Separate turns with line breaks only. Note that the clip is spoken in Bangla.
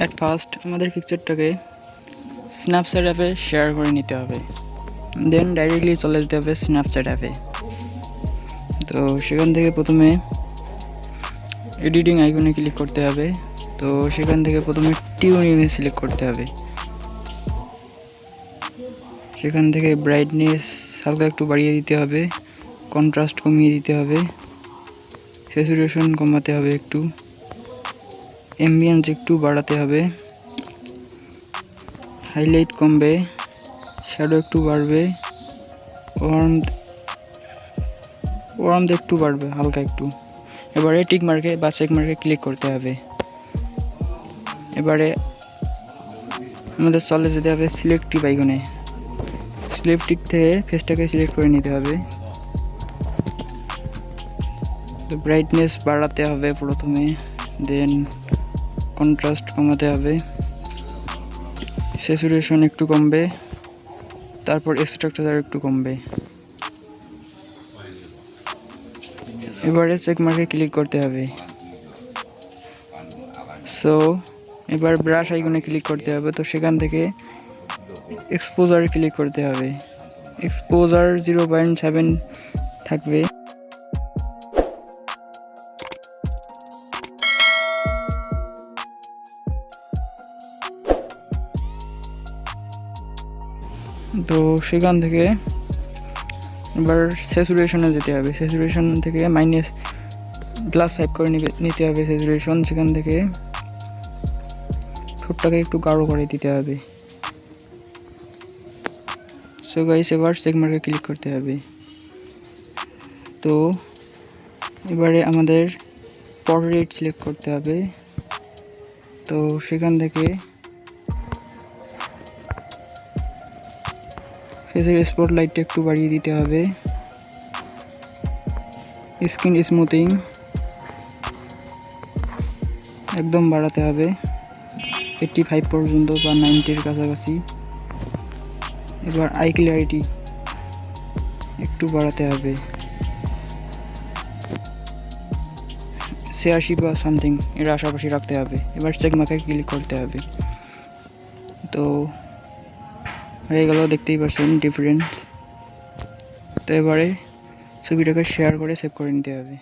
এট ফার্স্ট আমাদের পিকচারটাকে স্ন্যাপচ্যাট অ্যাপে শেয়ার করে নিতে হবে, দেন ডাইরেক্টলি চলে যেতে হবে স্ন্যাপচ্যাট অ্যাপে। তো সেখান থেকে প্রথমে এডিটিং আইকনে ক্লিক করতে হবে। তো সেখান থেকে প্রথমে টিউন ইমেজ সিলেক্ট করতে হবে। সেখান থেকে ব্রাইটনেস হালকা একটু বাড়িয়ে দিতে হবে, কন্ট্রাস্ট কমিয়ে দিতে হবে, স্যাচুরেশন কমাতে হবে, একটু অ্যাম্বিয়েন্স একটু বাড়াতে হবে, হাইলাইট কমবে, শ্যাডো একটু বাড়বে, ওয়ার্মথ একটু বাড়বে হালকা একটু। এবারে টিক মার্কে বা চেক মার্কে ক্লিক করতে হবে। এবারে আমাদের চলে যেতে হবে সিলেক্টিভ আইকনে। সিলেক্টিভ থেকে ফেসটাকে সিলেক্ট করে নিতে হবে। তো ব্রাইটনেস বাড়াতে হবে প্রথমে, দেন কন্ট্রাস্ট কমাতে হবে, স্যাচুরেশন একটু কমবে, তারপর স্ট্রাকচার একটু কমবে। এবারে চেক মার্কে ক্লিক করতে হবে। সো এবার ব্রাশ আইকনে ক্লিক করতে হবে। তো সেখান থেকে এক্সপোজার ক্লিক করতে হবে। এক্সপোজার 0.7 থাকবে। তো সেখান থেকে এবার স্যাচুরেশনে যেতে হবে। স্যাচুরেশন থেকে -+5 করে নিতে হবে স্যাচুরেশন। সেখান থেকে ঠোঁটটাকে একটু গাঢ় করে দিতে হবে। সো গাইস, এবার চেক মার্কে ক্লিক করতে হবে। তো এবারে আমাদের পোর্ট্রেট সিলেক্ট করতে হবে। তো সেখান থেকে ফেসের স্পটলাইটটা একটু বাড়িয়ে দিতে হবে, স্কিন স্মুথিং একদম বাড়াতে হবে 85 পর্যন্ত বা 90-এর কাছাকাছি। এবার আই ক্লিয়ারিটি একটু বাড়াতে হবে 86 বা সামথিং এর আশেপাশে রাখতে হবে। এবার চেক মার্কে ক্লিক করতে হবে। তো হয়ে গেল, দেখতেই পাচ্ছেন ডিফারেন্ট। তো এবারে ছবিটাকে শেয়ার করে সেভ করে নিতে হবে।